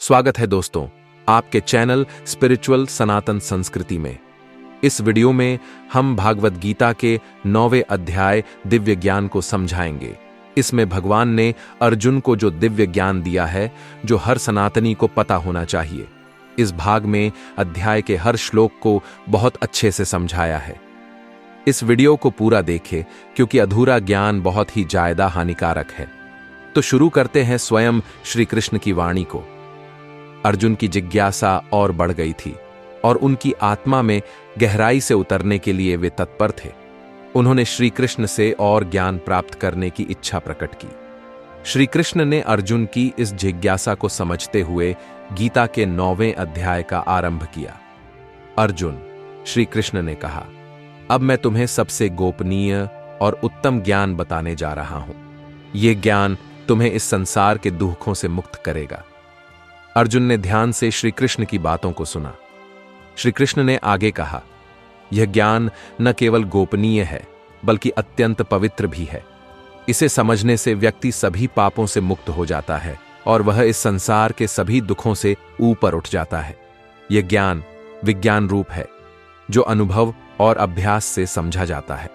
स्वागत है दोस्तों आपके चैनल स्पिरिचुअल सनातन संस्कृति में। इस वीडियो में हम भागवत गीता के 9वें अध्याय दिव्य ज्ञान को समझाएंगे। इसमें भगवान ने अर्जुन को जो दिव्य ज्ञान दिया है जो हर सनातनी को पता होना चाहिए। इस भाग में अध्याय के हर श्लोक को बहुत अच्छे से समझाया है। इस वीडियो को पूरा देखें क्योंकि अधूरा ज्ञान बहुत ही ज्यादा हानिकारक है। तो शुरू करते हैं स्वयं श्री कृष्ण की वाणी को। अर्जुन की जिज्ञासा और बढ़ गई थी और उनकी आत्मा में गहराई से उतरने के लिए वे तत्पर थे। उन्होंने श्री कृष्ण से और ज्ञान प्राप्त करने की इच्छा प्रकट की। श्री कृष्ण ने अर्जुन की इस जिज्ञासा को समझते हुए गीता के 9वें अध्याय का आरंभ किया। अर्जुन, श्री कृष्ण ने कहा, अब मैं तुम्हें सबसे गोपनीय और उत्तम ज्ञान बताने जा रहा हूं। यह ज्ञान तुम्हें इस संसार के दुखों से मुक्त करेगा। अर्जुन ने ध्यान से श्री कृष्ण की बातों को सुना। श्री कृष्ण ने आगे कहा, यह ज्ञान न केवल गोपनीय है बल्कि अत्यंत पवित्र भी है। इसे समझने से व्यक्ति सभी पापों से मुक्त हो जाता है और वह इस संसार के सभी दुखों से ऊपर उठ जाता है। यह ज्ञान विज्ञान रूप है जो अनुभव और अभ्यास से समझा जाता है।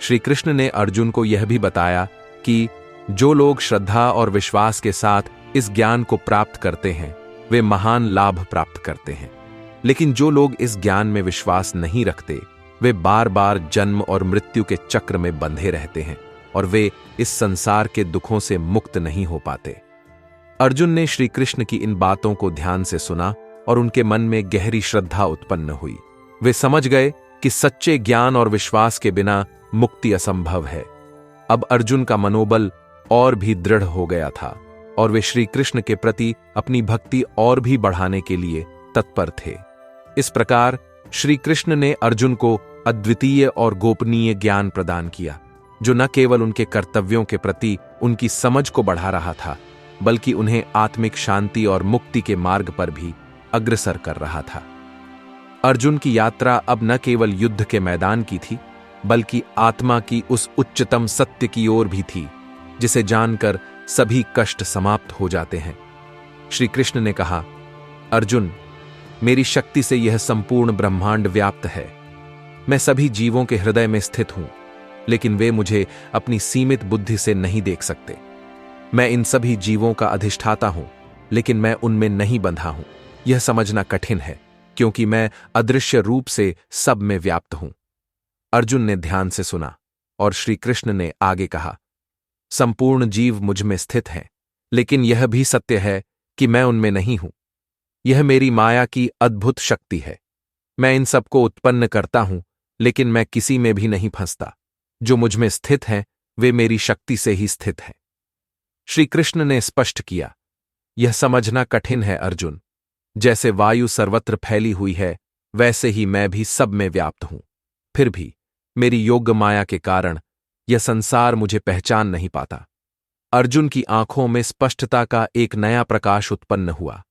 श्री कृष्ण ने अर्जुन को यह भी बताया कि जो लोग श्रद्धा और विश्वास के साथ इस ज्ञान को प्राप्त करते हैं वे महान लाभ प्राप्त करते हैं, लेकिन जो लोग इस ज्ञान में विश्वास नहीं रखते वे बार बार जन्म और मृत्यु के चक्र में बंधे रहते हैं और वे इस संसार के दुखों से मुक्त नहीं हो पाते। अर्जुन ने श्री कृष्ण की इन बातों को ध्यान से सुना और उनके मन में गहरी श्रद्धा उत्पन्न हुई। वे समझ गए कि सच्चे ज्ञान और विश्वास के बिना मुक्ति असंभव है। अब अर्जुन का मनोबल और भी दृढ़ हो गया था और वे श्री कृष्ण के प्रति अपनी भक्ति और भी बढ़ाने के लिए तत्पर थे। इस प्रकार श्री कृष्ण ने अर्जुन को अद्वितीय और गोपनीय ज्ञान प्रदान किया जो न केवल उनके कर्तव्यों के प्रति उनकी समझ को बढ़ा रहा था बल्कि उन्हें आत्मिक शांति और मुक्ति के मार्ग पर भी अग्रसर कर रहा था। अर्जुन की यात्रा अब न केवल युद्ध के मैदान की थी बल्कि आत्मा की उस उच्चतम सत्य की ओर भी थी जिसे जानकर सभी कष्ट समाप्त हो जाते हैं। श्री कृष्ण ने कहा, अर्जुन, मेरी शक्ति से यह संपूर्ण ब्रह्मांड व्याप्त है। मैं सभी जीवों के हृदय में स्थित हूं, लेकिन वे मुझे अपनी सीमित बुद्धि से नहीं देख सकते। मैं इन सभी जीवों का अधिष्ठाता हूं, लेकिन मैं उनमें नहीं बंधा हूं। यह समझना कठिन है क्योंकि मैं अदृश्य रूप से सब में व्याप्त हूं। अर्जुन ने ध्यान से सुना और श्री कृष्ण ने आगे कहा, संपूर्ण जीव मुझ में स्थित हैं, लेकिन यह भी सत्य है कि मैं उनमें नहीं हूं। यह मेरी माया की अद्भुत शक्ति है। मैं इन सबको उत्पन्न करता हूं, लेकिन मैं किसी में भी नहीं फंसता। जो मुझ में स्थित हैं वे मेरी शक्ति से ही स्थित हैं। श्री कृष्ण ने स्पष्ट किया, यह समझना कठिन है अर्जुन। जैसे वायु सर्वत्र फैली हुई है वैसे ही मैं भी सब में व्याप्त हूं। फिर भी मेरी योग्य माया के कारण यह संसार मुझे पहचान नहीं पाता। अर्जुन की आंखों में स्पष्टता का एक नया प्रकाश उत्पन्न हुआ।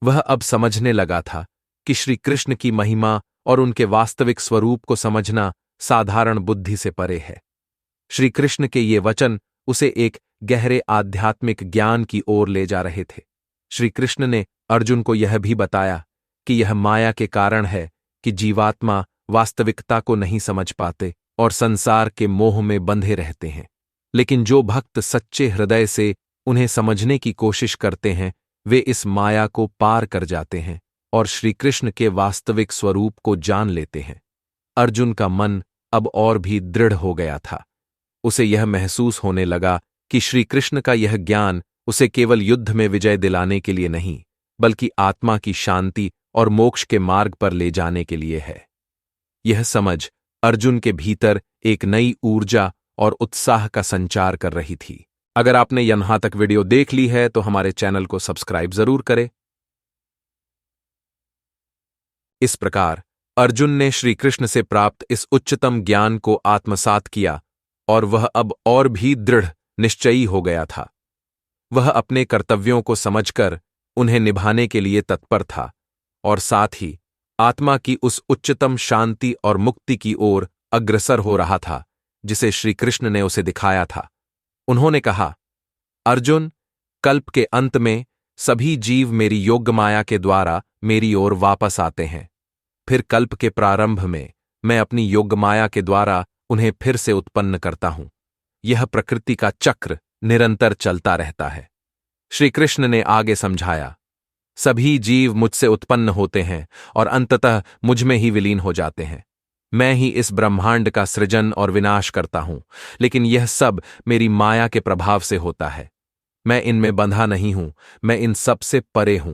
वह अब समझने लगा था कि श्री कृष्ण की महिमा और उनके वास्तविक स्वरूप को समझना साधारण बुद्धि से परे है। श्री कृष्ण के ये वचन उसे एक गहरे आध्यात्मिक ज्ञान की ओर ले जा रहे थे। श्री कृष्ण ने अर्जुन को यह भी बताया कि यह माया के कारण है कि जीवात्मा वास्तविकता को नहीं समझ पाते और संसार के मोह में बंधे रहते हैं, लेकिन जो भक्त सच्चे हृदय से उन्हें समझने की कोशिश करते हैं वे इस माया को पार कर जाते हैं और श्री कृष्ण के वास्तविक स्वरूप को जान लेते हैं। अर्जुन का मन अब और भी दृढ़ हो गया था। उसे यह महसूस होने लगा कि श्री कृष्ण का यह ज्ञान उसे केवल युद्ध में विजय दिलाने के लिए नहीं बल्कि आत्मा की शांति और मोक्ष के मार्ग पर ले जाने के लिए है। यह समझ अर्जुन के भीतर एक नई ऊर्जा और उत्साह का संचार कर रही थी। अगर आपने यहां तक वीडियो देख ली है तो हमारे चैनल को सब्सक्राइब जरूर करें। इस प्रकार अर्जुन ने श्री कृष्ण से प्राप्त इस उच्चतम ज्ञान को आत्मसात किया और वह अब और भी दृढ़ निश्चयी हो गया था। वह अपने कर्तव्यों को समझकर उन्हें निभाने के लिए तत्पर था और साथ ही आत्मा की उस उच्चतम शांति और मुक्ति की ओर अग्रसर हो रहा था जिसे श्री कृष्ण ने उसे दिखाया था। उन्होंने कहा, अर्जुन, कल्प के अंत में सभी जीव मेरी योग्य माया के द्वारा मेरी ओर वापस आते हैं। फिर कल्प के प्रारंभ में मैं अपनी योग्य माया के द्वारा उन्हें फिर से उत्पन्न करता हूं। यह प्रकृति का चक्र निरंतर चलता रहता है। श्री कृष्ण ने आगे समझाया, सभी जीव मुझसे उत्पन्न होते हैं और अंततः मुझ में ही विलीन हो जाते हैं। मैं ही इस ब्रह्मांड का सृजन और विनाश करता हूं, लेकिन यह सब मेरी माया के प्रभाव से होता है। मैं इनमें बंधा नहीं हूं, मैं इन सब से परे हूं।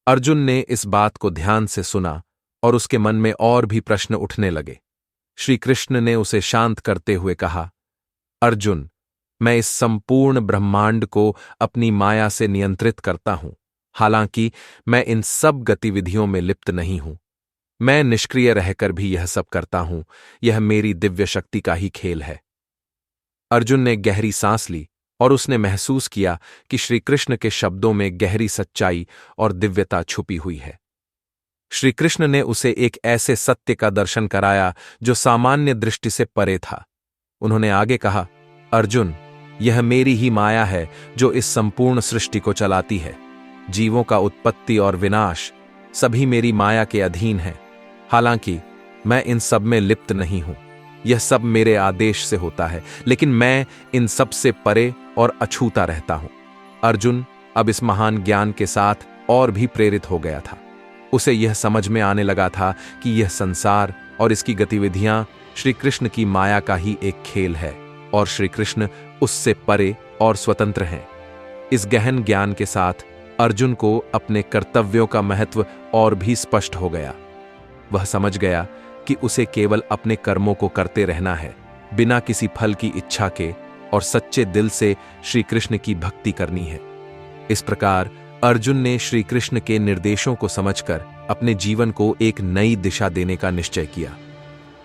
अर्जुन ने इस बात को ध्यान से सुना और उसके मन में और भी प्रश्न उठने लगे। श्री कृष्ण ने उसे शांत करते हुए कहा, अर्जुन, मैं इस संपूर्ण ब्रह्मांड को अपनी माया से नियंत्रित करता हूं। हालांकि मैं इन सब गतिविधियों में लिप्त नहीं हूं। मैं निष्क्रिय रहकर भी यह सब करता हूं। यह मेरी दिव्य शक्ति का ही खेल है। अर्जुन ने गहरी सांस ली और उसने महसूस किया कि श्री कृष्ण के शब्दों में गहरी सच्चाई और दिव्यता छुपी हुई है। श्री कृष्ण ने उसे एक ऐसे सत्य का दर्शन कराया जो सामान्य दृष्टि से परे था। उन्होंने आगे कहा, अर्जुन, यह मेरी ही माया है जो इस संपूर्ण सृष्टि को चलाती है। जीवों का उत्पत्ति और विनाश सभी मेरी माया के अधीन है। हालांकि मैं इन सब में लिप्त नहीं हूं। यह सब मेरे आदेश से होता है, लेकिन मैं इन सब से परे और अछूता रहता हूं। अर्जुन अब इस महान ज्ञान के साथ और भी प्रेरित हो गया था। उसे यह समझ में आने लगा था कि यह संसार और इसकी गतिविधियां श्री कृष्ण की माया का ही एक खेल है और श्री कृष्ण उससे परे और स्वतंत्र हैं। इस गहन ज्ञान के साथ अर्जुन को अपने कर्तव्यों का महत्व और भी स्पष्ट हो गया। वह समझ गया कि उसे केवल अपने कर्मों को करते रहना है, बिना किसी फल की इच्छा के, और सच्चे दिल से श्री कृष्ण की भक्ति करनी है। इस प्रकार अर्जुन ने श्री कृष्ण के निर्देशों को समझकर अपने जीवन को एक नई दिशा देने का निश्चय किया।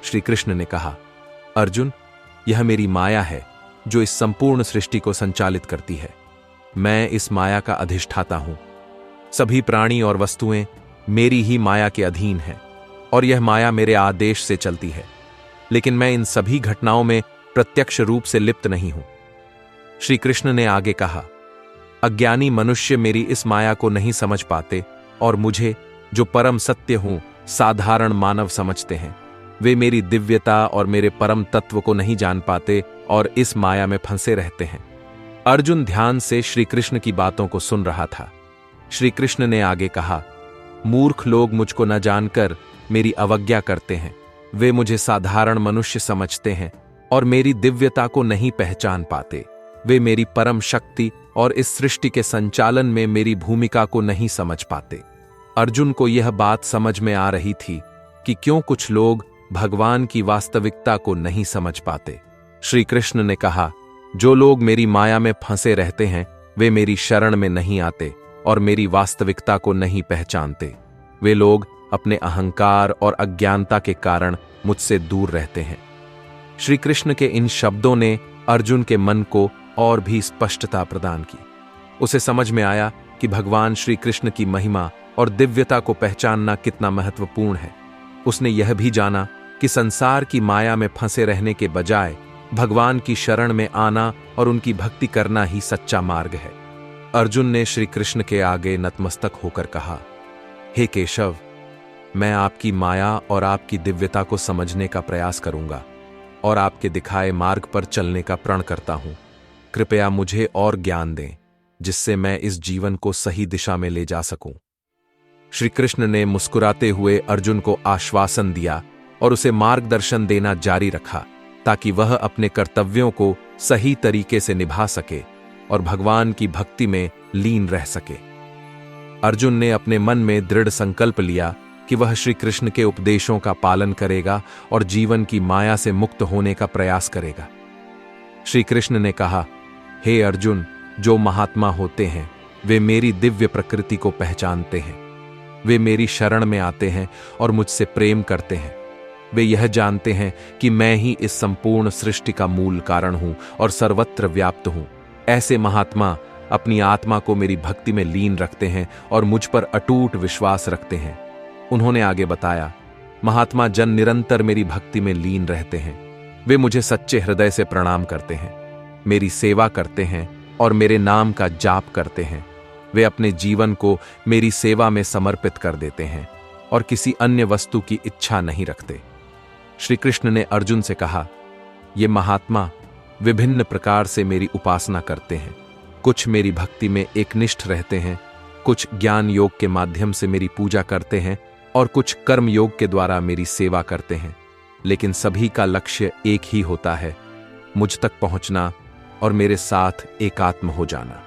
श्री कृष्ण ने कहा, अर्जुन, यह मेरी माया है जो इस संपूर्ण सृष्टि को संचालित करती है। मैं इस माया का अधिष्ठाता हूं। सभी प्राणी और वस्तुएं मेरी ही माया के अधीन हैं और यह माया मेरे आदेश से चलती है, लेकिन मैं इन सभी घटनाओं में प्रत्यक्ष रूप से लिप्त नहीं हूं। श्री कृष्ण ने आगे कहा, अज्ञानी मनुष्य मेरी इस माया को नहीं समझ पाते और मुझे, जो परम सत्य हूं, साधारण मानव समझते हैं। वे मेरी दिव्यता और मेरे परम तत्व को नहीं जान पाते और इस माया में फंसे रहते हैं। अर्जुन ध्यान से श्री कृष्ण की बातों को सुन रहा था। श्री कृष्ण ने आगे कहा, मूर्ख लोग मुझको न जानकर मेरी अवज्ञा करते हैं। वे मुझे साधारण मनुष्य समझते हैं और मेरी दिव्यता को नहीं पहचान पाते। वे मेरी परम शक्ति और इस सृष्टि के संचालन में मेरी भूमिका को नहीं समझ पाते। अर्जुन को यह बात समझ में आ रही थी कि क्यों कुछ लोग भगवान की वास्तविकता को नहीं समझ पाते। श्री कृष्ण ने कहा, जो लोग मेरी माया में फंसे रहते हैं वे मेरी शरण में नहीं आते और मेरी वास्तविकता को नहीं पहचानते। वे लोग अपने अहंकार और अज्ञानता के कारण मुझसे दूर रहते हैं। श्री कृष्ण के इन शब्दों ने अर्जुन के मन को और भी स्पष्टता प्रदान की। उसे समझ में आया कि भगवान श्री कृष्ण की महिमा और दिव्यता को पहचानना कितना महत्वपूर्ण है। उसने यह भी जाना कि संसार की माया में फंसे रहने के बजाय भगवान की शरण में आना और उनकी भक्ति करना ही सच्चा मार्ग है। अर्जुन ने श्री कृष्ण के आगे नतमस्तक होकर कहा, हे केशव, मैं आपकी माया और आपकी दिव्यता को समझने का प्रयास करूंगा और आपके दिखाए मार्ग पर चलने का प्रण करता हूं। कृपया मुझे और ज्ञान दें जिससे मैं इस जीवन को सही दिशा में ले जा सकूं। श्री कृष्ण ने मुस्कुराते हुए अर्जुन को आश्वासन दिया और उसे मार्गदर्शन देना जारी रखा ताकि वह अपने कर्तव्यों को सही तरीके से निभा सके और भगवान की भक्ति में लीन रह सके। अर्जुन ने अपने मन में दृढ़ संकल्प लिया कि वह श्री कृष्ण के उपदेशों का पालन करेगा और जीवन की माया से मुक्त होने का प्रयास करेगा। श्री कृष्ण ने कहा, हे अर्जुन, जो महात्मा होते हैं वे मेरी दिव्य प्रकृति को पहचानते हैं। वे मेरी शरण में आते हैं और मुझसे प्रेम करते हैं। वे यह जानते हैं कि मैं ही इस संपूर्ण सृष्टि का मूल कारण हूं और सर्वत्र व्याप्त हूं। ऐसे महात्मा अपनी आत्मा को मेरी भक्ति में लीन रखते हैं और मुझ पर अटूट विश्वास रखते हैं। उन्होंने आगे बताया, महात्मा जन निरंतर मेरी भक्ति में लीन रहते हैं। वे मुझे सच्चे हृदय से प्रणाम करते हैं, मेरी सेवा करते हैं और मेरे नाम का जाप करते हैं। वे अपने जीवन को मेरी सेवा में समर्पित कर देते हैं और किसी अन्य वस्तु की इच्छा नहीं रखते। श्री कृष्ण ने अर्जुन से कहा, ये महात्मा विभिन्न प्रकार से मेरी उपासना करते हैं। कुछ मेरी भक्ति में एकनिष्ठ रहते हैं, कुछ ज्ञान योग के माध्यम से मेरी पूजा करते हैं और कुछ कर्म योग के द्वारा मेरी सेवा करते हैं, लेकिन सभी का लक्ष्य एक ही होता है, मुझ तक पहुंचना और मेरे साथ एकात्म हो जाना।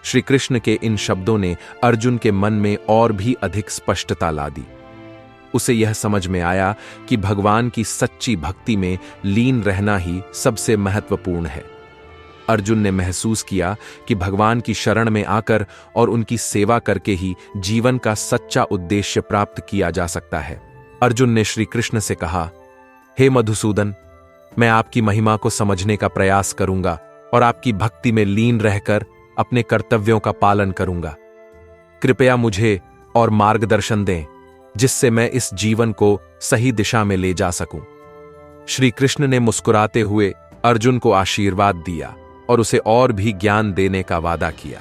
श्री कृष्ण के इन शब्दों ने अर्जुन के मन में और भी अधिक स्पष्टता ला दी। उसे यह समझ में आया कि भगवान की सच्ची भक्ति में लीन रहना ही सबसे महत्वपूर्ण है। अर्जुन ने महसूस किया कि भगवान की शरण में आकर और उनकी सेवा करके ही जीवन का सच्चा उद्देश्य प्राप्त किया जा सकता है। अर्जुन ने श्री कृष्ण से कहा, हे मधुसूदन, मैं आपकी महिमा को समझने का प्रयास करूंगा और आपकी भक्ति में लीन रहकर अपने कर्तव्यों का पालन करूंगा। कृपया मुझे और मार्गदर्शन दें, जिससे मैं इस जीवन को सही दिशा में ले जा सकूं। श्री कृष्ण ने मुस्कुराते हुए अर्जुन को आशीर्वाद दिया और उसे और भी ज्ञान देने का वादा किया।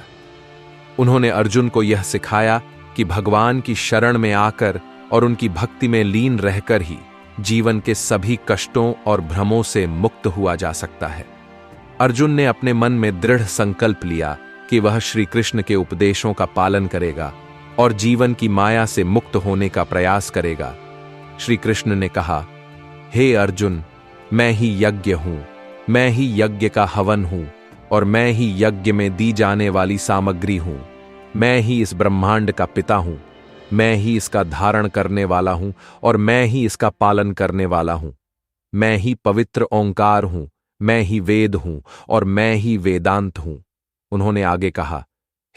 उन्होंने अर्जुन को यह सिखाया कि भगवान की शरण में आकर और उनकी भक्ति में लीन रहकर ही जीवन के सभी कष्टों और भ्रमों से मुक्त हुआ जा सकता है। अर्जुन ने अपने मन में दृढ़ संकल्प लिया कि वह श्री कृष्ण के उपदेशों का पालन करेगा और जीवन की माया से मुक्त होने का प्रयास करेगा। श्री कृष्ण ने कहा, हे अर्जुन, मैं ही यज्ञ हूं, मैं ही यज्ञ का हवन हूं और मैं ही यज्ञ में दी जाने वाली सामग्री हूं। मैं ही इस ब्रह्मांड का पिता हूं, मैं ही इसका धारण करने वाला हूं और मैं ही इसका पालन करने वाला हूं। मैं ही पवित्र ओंकार हूं, मैं ही वेद हूं और मैं ही वेदांत हूं। उन्होंने आगे कहा,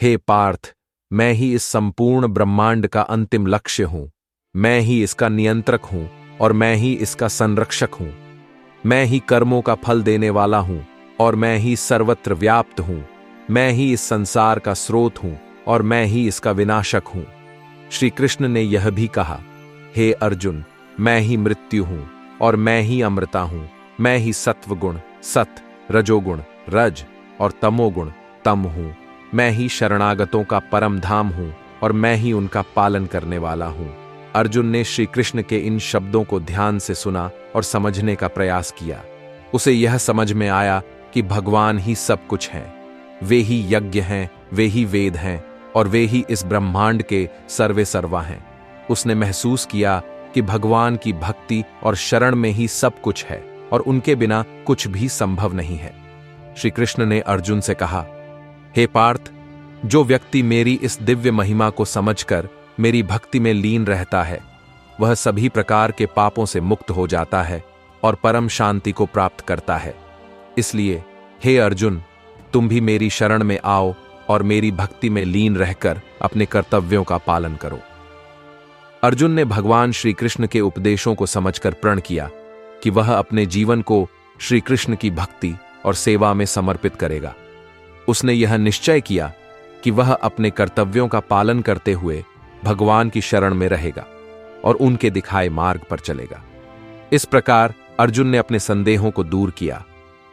हे पार्थ, मैं ही इस संपूर्ण ब्रह्मांड का अंतिम लक्ष्य हूं। मैं ही इसका नियंत्रक हूं और मैं ही इसका संरक्षक हूं। मैं ही कर्मों का फल देने वाला हूं और मैं ही सर्वत्र व्याप्त हूं। मैं ही इस संसार का स्रोत हूं और मैं ही इसका विनाशक हूं। श्री कृष्ण ने यह भी कहा, हे अर्जुन, मैं ही मृत्यु हूं और मैं ही अमृता हूं। मैं ही सत्वगुण सत, रजोगुण रज और तमोगुण तम हूं। मैं ही शरणागतों का परम धाम हूं और मैं ही उनका पालन करने वाला हूं। अर्जुन ने श्री कृष्ण के इन शब्दों को ध्यान से सुना और समझने का प्रयास किया। उसे यह समझ में आया कि भगवान ही सब कुछ हैं। वे ही यज्ञ हैं, वे ही वेद हैं और वे ही इस ब्रह्मांड के सर्वे सर्वा हैं। उसने महसूस किया कि भगवान की भक्ति और शरण में ही सब कुछ है और उनके बिना कुछ भी संभव नहीं है। श्री कृष्ण ने अर्जुन से कहा, हे पार्थ, जो व्यक्ति मेरी इस दिव्य महिमा को समझकर मेरी भक्ति में लीन रहता है, वह सभी प्रकार के पापों से मुक्त हो जाता है और परम शांति को प्राप्त करता है। इसलिए हे अर्जुन, तुम भी मेरी शरण में आओ और मेरी भक्ति में लीन रहकर अपने कर्तव्यों का पालन करो। अर्जुन ने भगवान श्री कृष्ण के उपदेशों को समझकर प्रण किया कि वह अपने जीवन को श्री कृष्ण की भक्ति और सेवा में समर्पित करेगा। उसने यह निश्चय किया कि वह अपने कर्तव्यों का पालन करते हुए भगवान की शरण में रहेगा और उनके दिखाए मार्ग पर चलेगा। इस प्रकार अर्जुन ने अपने संदेहों को दूर किया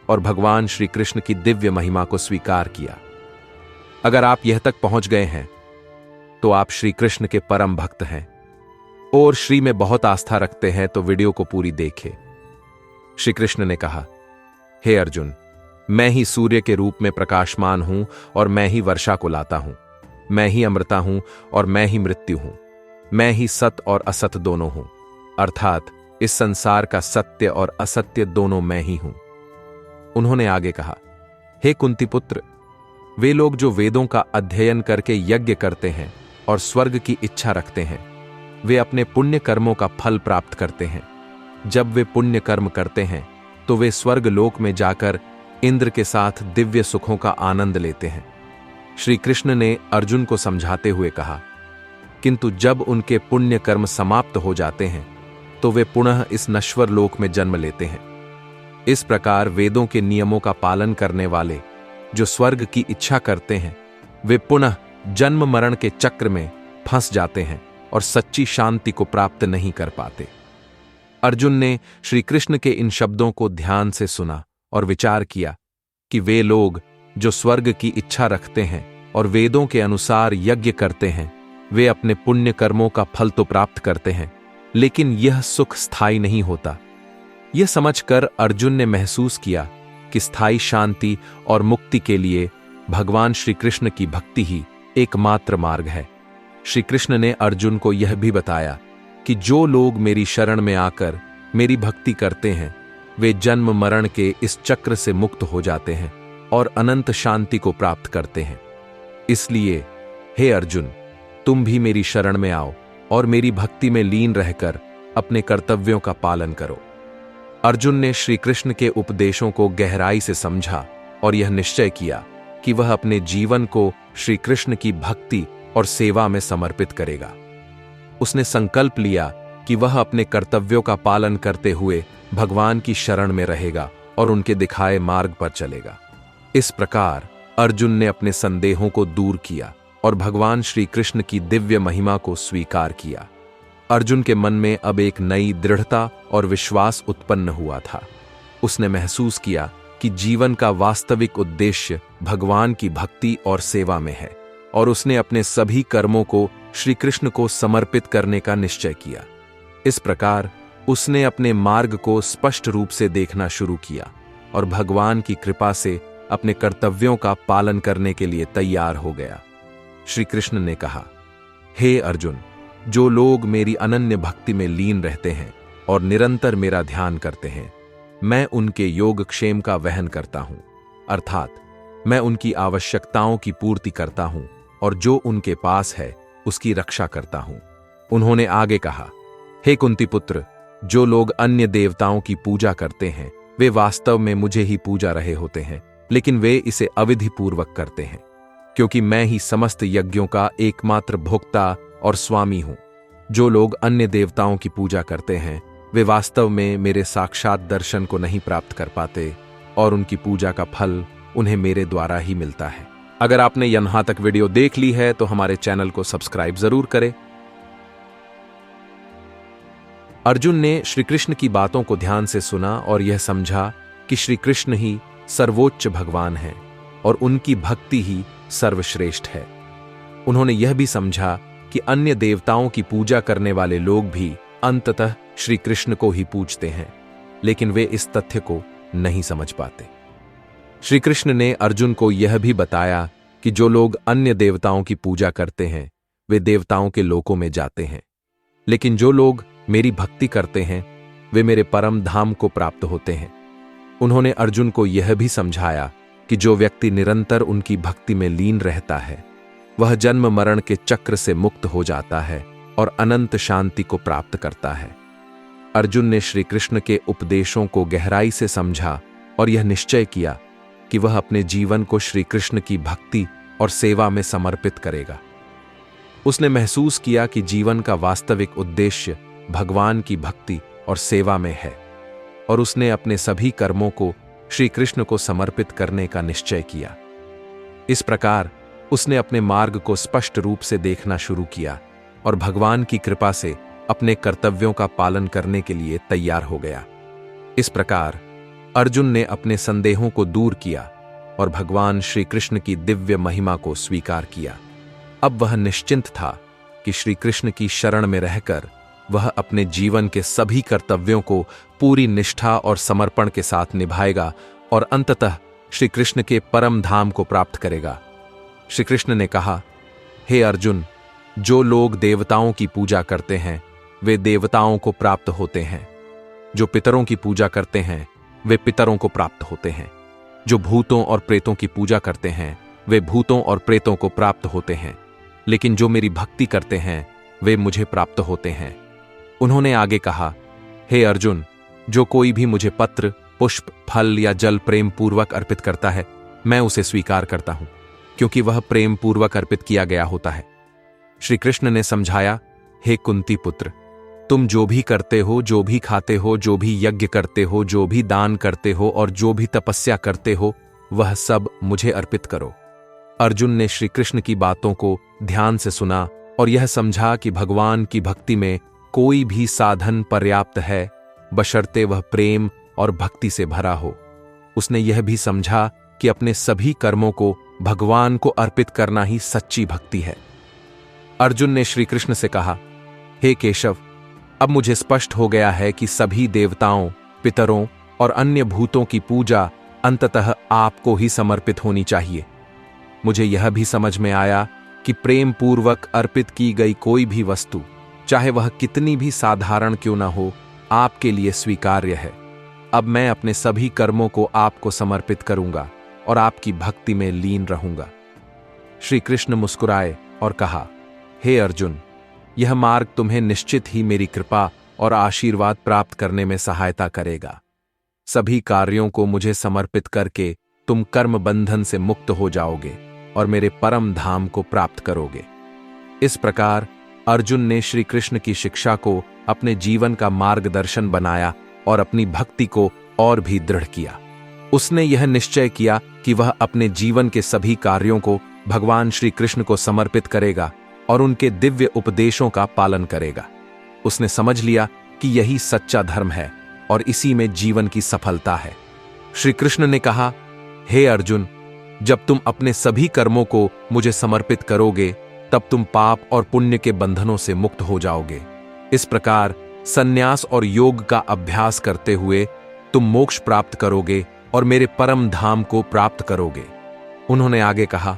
और भगवान श्री कृष्ण की दिव्य महिमा को स्वीकार किया। अगर आप यह तक पहुंच गए हैं तो आप श्री कृष्ण के परम भक्त हैं और श्री में बहुत आस्था रखते हैं, तो वीडियो को पूरी देखें। श्री कृष्ण ने कहा, हे अर्जुन, मैं ही सूर्य के रूप में प्रकाशमान हूं और मैं ही वर्षा को लाता हूं। मैं ही अमृता हूं और मैं ही मृत्यु हूं। मैं ही सत और असत दोनों हूं, अर्थात इस संसार का सत्य और असत्य दोनों मैं ही हूं। उन्होंने आगे कहा, हे कुंती पुत्र, वे लोग जो वेदों का अध्ययन करके यज्ञ करते हैं और स्वर्ग की इच्छा रखते हैं, वे अपने पुण्य कर्मों का फल प्राप्त करते हैं। जब वे पुण्य कर्म करते हैं तो वे स्वर्ग लोक में जाकर इंद्र के साथ दिव्य सुखों का आनंद लेते हैं। श्री कृष्ण ने अर्जुन को समझाते हुए कहा, किंतु जब उनके पुण्य कर्म समाप्त हो जाते हैं तो वे पुनः इस नश्वर लोक में जन्म लेते हैं। इस प्रकार वेदों के नियमों का पालन करने वाले जो स्वर्ग की इच्छा करते हैं, वे पुनः जन्म मरण के चक्र में फंस जाते हैं और सच्ची शांति को प्राप्त नहीं कर पाते। अर्जुन ने श्री कृष्ण के इन शब्दों को ध्यान से सुना और विचार किया कि वे लोग जो स्वर्ग की इच्छा रखते हैं और वेदों के अनुसार यज्ञ करते हैं, वे अपने पुण्य कर्मों का फल तो प्राप्त करते हैं, लेकिन यह सुख स्थायी नहीं होता। यह समझकर अर्जुन ने महसूस किया कि स्थायी शांति और मुक्ति के लिए भगवान श्री कृष्ण की भक्ति ही एकमात्र मार्ग है। श्री कृष्ण ने अर्जुन को यह भी बताया कि जो लोग मेरी शरण में आकर मेरी भक्ति करते हैं, वे जन्म मरण के इस चक्र से मुक्त हो जाते हैं और अनंत शांति को प्राप्त करते हैं। इसलिए हे अर्जुन, तुम भी मेरी शरण में आओ और मेरी भक्ति में लीन रहकर अपने कर्तव्यों का पालन करो। अर्जुन ने श्री कृष्ण के उपदेशों को गहराई से समझा और यह निश्चय किया कि वह अपने जीवन को श्री कृष्ण की भक्ति और सेवा में समर्पित करेगा। उसने संकल्प लिया कि वह अपने कर्तव्यों का पालन करते हुए भगवान की शरण में रहेगा और उनके दिखाए मार्ग पर चलेगा। इस प्रकार अर्जुन ने अपने संदेहों को दूर किया और भगवान श्री कृष्ण की दिव्य महिमा को स्वीकार किया। अर्जुन के मन में अब एक नई दृढ़ता और विश्वास उत्पन्न हुआ था। उसने महसूस किया कि जीवन का वास्तविक उद्देश्य भगवान की भक्ति और सेवा में है और उसने अपने सभी कर्मों को श्री कृष्ण को समर्पित करने का निश्चय किया। इस प्रकार उसने अपने मार्ग को स्पष्ट रूप से देखना शुरू किया और भगवान की कृपा से अपने कर्तव्यों का पालन करने के लिए तैयार हो गया। श्री कृष्ण ने कहा, हे अर्जुन, जो लोग मेरी अनन्य भक्ति में लीन रहते हैं और निरंतर मेरा ध्यान करते हैं, मैं उनके योगक्षेम का वहन करता हूं, अर्थात मैं उनकी आवश्यकताओं की पूर्ति करता हूं और जो उनके पास है उसकी रक्षा करता हूं। उन्होंने आगे कहा, हे कुंती पुत्र, जो लोग अन्य देवताओं की पूजा करते हैं, वे वास्तव में मुझे ही पूजा रहे होते हैं, लेकिन वे इसे अविधिपूर्वक करते हैं, क्योंकि मैं ही समस्त यज्ञों का एकमात्र भोक्ता और स्वामी हूं। जो लोग अन्य देवताओं की पूजा करते हैं, वे वास्तव में मेरे साक्षात दर्शन को नहीं प्राप्त कर पाते और उनकी पूजा का फल उन्हें मेरे द्वारा ही मिलता है। अगर आपने यहां तक वीडियो देख ली है तो हमारे चैनल को सब्सक्राइब जरूर करें। अर्जुन ने श्री कृष्ण की बातों को ध्यान से सुना और यह समझा कि श्री कृष्ण ही सर्वोच्च भगवान हैं और उनकी भक्ति ही सर्वश्रेष्ठ है। उन्होंने यह भी समझा कि अन्य देवताओं की पूजा करने वाले लोग भी अंततः श्री कृष्ण को ही पूजते हैं, लेकिन वे इस तथ्य को नहीं समझ पाते। श्री कृष्ण ने अर्जुन को यह भी बताया कि जो लोग अन्य देवताओं की पूजा करते हैं, वे देवताओं के लोकों में जाते हैं, लेकिन जो लोग मेरी भक्ति करते हैं, वे मेरे परम धाम को प्राप्त होते हैं। उन्होंने अर्जुन को यह भी समझाया कि जो व्यक्ति निरंतर उनकी भक्ति में लीन रहता है, वह जन्म मरण के चक्र से मुक्त हो जाता है और अनंत शांति को प्राप्त करता है। अर्जुन ने श्री कृष्ण के उपदेशों को गहराई से समझा और यह निश्चय किया कि वह अपने जीवन को श्री कृष्ण की भक्ति और सेवा में समर्पित करेगा। उसने महसूस किया कि जीवन का वास्तविक उद्देश्य भगवान की भक्ति और सेवा में है और उसने अपने सभी कर्मों को श्री कृष्ण को समर्पित करने का निश्चय किया। इस प्रकार उसने अपने मार्ग को स्पष्ट रूप से देखना शुरू किया और भगवान की कृपा से अपने कर्तव्यों का पालन करने के लिए तैयार हो गया। इस प्रकार अर्जुन ने अपने संदेहों को दूर किया और भगवान श्री कृष्ण की दिव्य महिमा को स्वीकार किया। अब वह निश्चिंत था कि श्री कृष्ण की शरण में रहकर वह अपने जीवन के सभी कर्तव्यों को पूरी निष्ठा और समर्पण के साथ निभाएगा और अंततः श्री कृष्ण के परम धाम को प्राप्त करेगा। श्री कृष्ण ने कहा, हे अर्जुन, जो लोग देवताओं की पूजा करते हैं, वे देवताओं को प्राप्त होते हैं। जो पितरों की पूजा करते हैं, वे पितरों को प्राप्त होते हैं। जो भूतों और प्रेतों की पूजा करते हैं, वे भूतों और प्रेतों को प्राप्त होते हैं, लेकिन जो मेरी भक्ति करते हैं, वे मुझे प्राप्त होते हैं। उन्होंने आगे कहा, हे अर्जुन, जो कोई भी मुझे पत्र, पुष्प, फल या जल प्रेम पूर्वक अर्पित करता है, मैं उसे स्वीकार करता हूं, क्योंकि वह प्रेम पूर्वक अर्पित किया गया होता है। श्री कृष्ण ने समझाया, हे कुंती पुत्र, तुम जो भी करते हो, जो भी खाते हो, जो भी यज्ञ करते हो, जो भी दान करते हो और जो भी तपस्या करते हो, वह सब मुझे अर्पित करो। अर्जुन ने श्री कृष्ण की बातों को ध्यान से सुना और यह समझा कि भगवान की भक्ति में कोई भी साधन पर्याप्त है, बशर्ते वह प्रेम और भक्ति से भरा हो। उसने यह भी समझा कि अपने सभी कर्मों को भगवान को अर्पित करना ही सच्ची भक्ति है। अर्जुन ने श्री कृष्ण से कहा, हे केशव, अब मुझे स्पष्ट हो गया है कि सभी देवताओं, पितरों और अन्य भूतों की पूजा अंततः आपको ही समर्पित होनी चाहिए। मुझे यह भी समझ में आया कि प्रेम पूर्वक अर्पित की गई कोई भी वस्तु, चाहे वह कितनी भी साधारण क्यों न हो, आपके लिए स्वीकार्य है। अब मैं अपने सभी कर्मों को आपको समर्पित करूंगा और आपकी भक्ति में लीन रहूंगा। श्री कृष्ण मुस्कुराए और कहा, हे अर्जुन, यह मार्ग तुम्हें निश्चित ही मेरी कृपा और आशीर्वाद प्राप्त करने में सहायता करेगा। सभी कार्यों को मुझे समर्पित करके तुम कर्म बंधन से मुक्त हो जाओगे और मेरे परम धाम को प्राप्त करोगे। इस प्रकार अर्जुन ने श्री कृष्ण की शिक्षा को अपने जीवन का मार्गदर्शन बनाया और अपनी भक्ति को और भी दृढ़ किया। उसने यह निश्चय किया कि वह अपने जीवन के सभी कार्यों को भगवान श्री कृष्ण को समर्पित करेगा और उनके दिव्य उपदेशों का पालन करेगा। उसने समझ लिया कि यही सच्चा धर्म है और इसी में जीवन की सफलता है। श्री कृष्ण ने कहा, हे अर्जुन, जब तुम अपने सभी कर्मों को मुझे समर्पित करोगे, तब तुम पाप और पुण्य के बंधनों से मुक्त हो जाओगे। इस प्रकार संन्यास और योग का अभ्यास करते हुए तुम मोक्ष प्राप्त करोगे और मेरे परम धाम को प्राप्त करोगे। उन्होंने आगे कहा,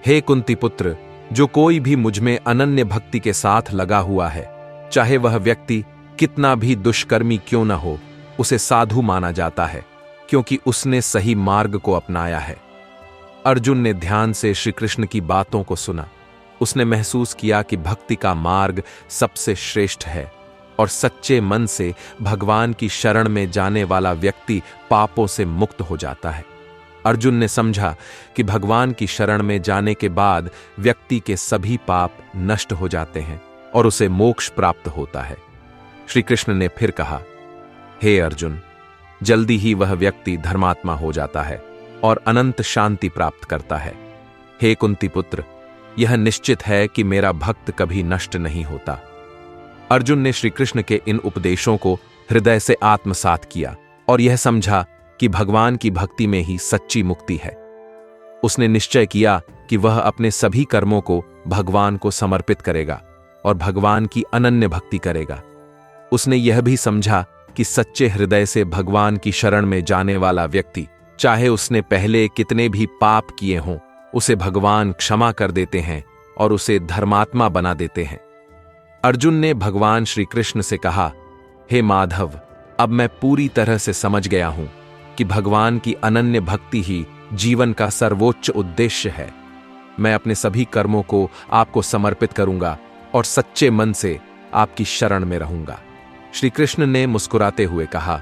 हे कुंती पुत्र, जो कोई भी मुझमें अनन्य भक्ति के साथ लगा हुआ है, चाहे वह व्यक्ति कितना भी दुष्कर्मी क्यों न हो, उसे साधु माना जाता है, क्योंकि उसने सही मार्ग को अपनाया है। अर्जुन ने ध्यान से श्री कृष्ण की बातों को सुना। उसने महसूस किया कि भक्ति का मार्ग सबसे श्रेष्ठ है और सच्चे मन से भगवान की शरण में जाने वाला व्यक्ति पापों से मुक्त हो जाता है। अर्जुन ने समझा कि भगवान की शरण में जाने के बाद व्यक्ति के सभी पाप नष्ट हो जाते हैं और उसे मोक्ष प्राप्त होता है। श्री कृष्ण ने फिर कहा, हे अर्जुन, जल्दी ही वह व्यक्ति धर्मात्मा हो जाता है और अनंत शांति प्राप्त करता है। हे कुंती पुत्र, यह निश्चित है कि मेरा भक्त कभी नष्ट नहीं होता। अर्जुन ने श्री कृष्ण के इन उपदेशों को हृदय से आत्मसात किया और यह समझा कि भगवान की भक्ति में ही सच्ची मुक्ति है। उसने निश्चय किया कि वह अपने सभी कर्मों को भगवान को समर्पित करेगा और भगवान की अनन्य भक्ति करेगा। उसने यह भी समझा कि सच्चे हृदय से भगवान की शरण में जाने वाला व्यक्ति, चाहे उसने पहले कितने भी पाप किए हों, उसे भगवान क्षमा कर देते हैं और उसे धर्मात्मा बना देते हैं। अर्जुन ने भगवान श्री कृष्ण से कहा, हे माधव, अब मैं पूरी तरह से समझ गया हूं कि भगवान की अनन्य भक्ति ही जीवन का सर्वोच्च उद्देश्य है। मैं अपने सभी कर्मों को आपको समर्पित करूंगा और सच्चे मन से आपकी शरण में रहूंगा। श्री कृष्ण ने मुस्कुराते हुए कहा,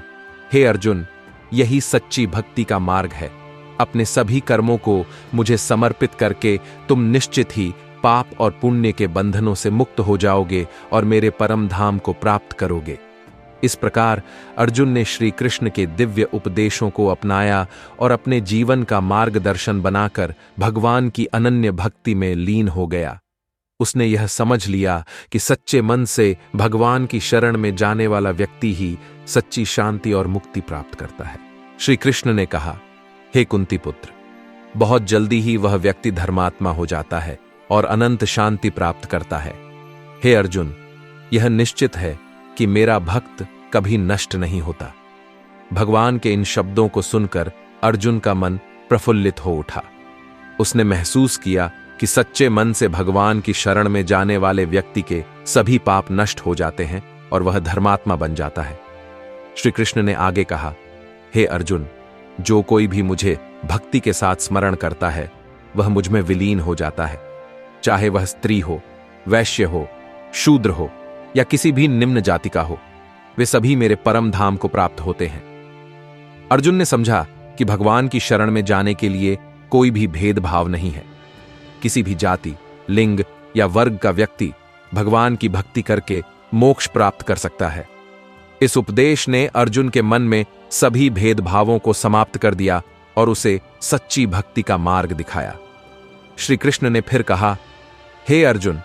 हे अर्जुन, यही सच्ची भक्ति का मार्ग है। अपने सभी कर्मों को मुझे समर्पित करके तुम निश्चित ही पाप और पुण्य के बंधनों से मुक्त हो जाओगे और मेरे परम धाम को प्राप्त करोगे। इस प्रकार अर्जुन ने श्री कृष्ण के दिव्य उपदेशों को अपनाया और अपने जीवन का मार्गदर्शन बनाकर भगवान की अनन्य भक्ति में लीन हो गया। उसने यह समझ लिया कि सच्चे मन से भगवान की शरण में जाने वाला व्यक्ति ही सच्ची शांति और मुक्ति प्राप्त करता है। श्री कृष्ण ने कहा, हे कुंती पुत्र, बहुत जल्दी ही वह व्यक्ति धर्मात्मा हो जाता है और अनंत शांति प्राप्त करता है। हे अर्जुन, यह निश्चित है कि मेरा भक्त कभी नष्ट नहीं होता। भगवान के इन शब्दों को सुनकर अर्जुन का मन प्रफुल्लित हो उठा। उसने महसूस किया कि सच्चे मन से भगवान की शरण में जाने वाले व्यक्ति के सभी पाप नष्ट हो जाते हैं और वह धर्मात्मा बन जाता है। श्री कृष्ण ने आगे कहा, हे अर्जुन, जो कोई भी मुझे भक्ति के साथ स्मरण करता है, वह मुझ में विलीन हो जाता है। चाहे वह स्त्री हो, वैश्य हो, शूद्र हो या किसी भी निम्न जाति का हो, वे सभी मेरे परम धाम को प्राप्त होते हैं। अर्जुन ने समझा कि भगवान की शरण में जाने के लिए कोई भी भेदभाव नहीं है। किसी भी जाति, लिंग या वर्ग का व्यक्ति भगवान की भक्ति करके मोक्ष प्राप्त कर सकता है। इस उपदेश ने अर्जुन के मन में सभी भेदभावों को समाप्त कर दिया और उसे सच्ची भक्ति का मार्ग दिखाया। श्री कृष्ण ने फिर कहा, हे अर्जुन,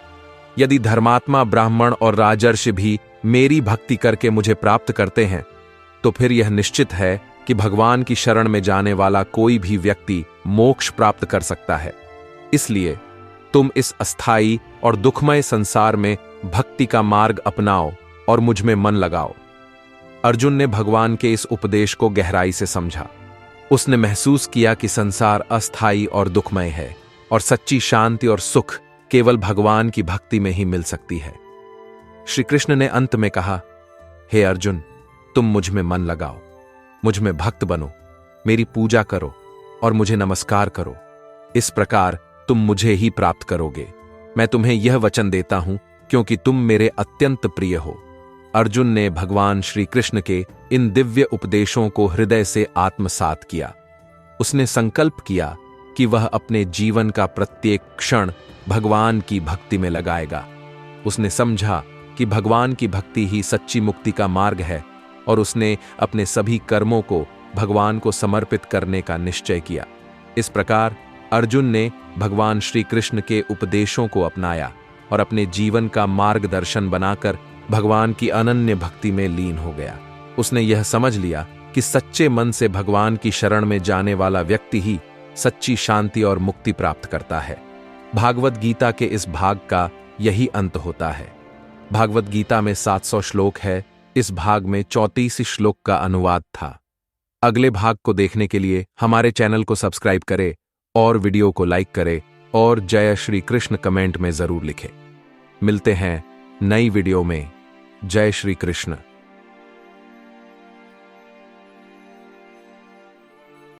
यदि धर्मात्मा ब्राह्मण और राजर्षि भी मेरी भक्ति करके मुझे प्राप्त करते हैं, तो फिर यह निश्चित है कि भगवान की शरण में जाने वाला कोई भी व्यक्ति मोक्ष प्राप्त कर सकता है। इसलिए तुम इस अस्थाई और दुखमय संसार में भक्ति का मार्ग अपनाओ और मुझ में मन लगाओ। अर्जुन ने भगवान के इस उपदेश को गहराई से समझा। उसने महसूस किया कि संसार अस्थाई और दुखमय है और सच्ची शांति और सुख केवल भगवान की भक्ति में ही मिल सकती है। श्री कृष्ण ने अंत में कहा, हे अर्जुन, तुम मुझ में मन लगाओ, मुझ में भक्त बनो, मेरी पूजा करो और मुझे नमस्कार करो। इस प्रकार तुम मुझे ही प्राप्त करोगे। मैं तुम्हें यह वचन देता हूं क्योंकि तुम मेरे अत्यंत प्रिय हो। अर्जुन ने भगवान श्री कृष्ण के इन दिव्य उपदेशों को हृदय से आत्मसात किया। उसने संकल्प किया कि वह अपने जीवन का प्रत्येक क्षण भगवान की भक्ति में लगाएगा। उसने समझा कि भगवान की भक्ति ही सच्ची मुक्ति का मार्ग है और उसने अपने सभी कर्मों को भगवान को समर्पित करने का निश्चय किया। इस प्रकार अर्जुन ने भगवान श्री कृष्ण के उपदेशों को अपनाया और अपने जीवन का मार्गदर्शन बनाकर भगवान की अनन्य भक्ति में लीन हो गया। उसने यह समझ लिया कि सच्चे मन से भगवान की शरण में जाने वाला व्यक्ति ही सच्ची शांति और मुक्ति प्राप्त करता है। भागवत गीता के इस भाग का यही अंत होता है। भागवत गीता में 700 श्लोक है। इस भाग में 34 श्लोक का अनुवाद था। अगले भाग को देखने के लिए हमारे चैनल को सब्सक्राइब करें और वीडियो को लाइक करें और जय श्री कृष्ण कमेंट में जरूर लिखें। मिलते हैं नई वीडियो में। जय श्री कृष्ण।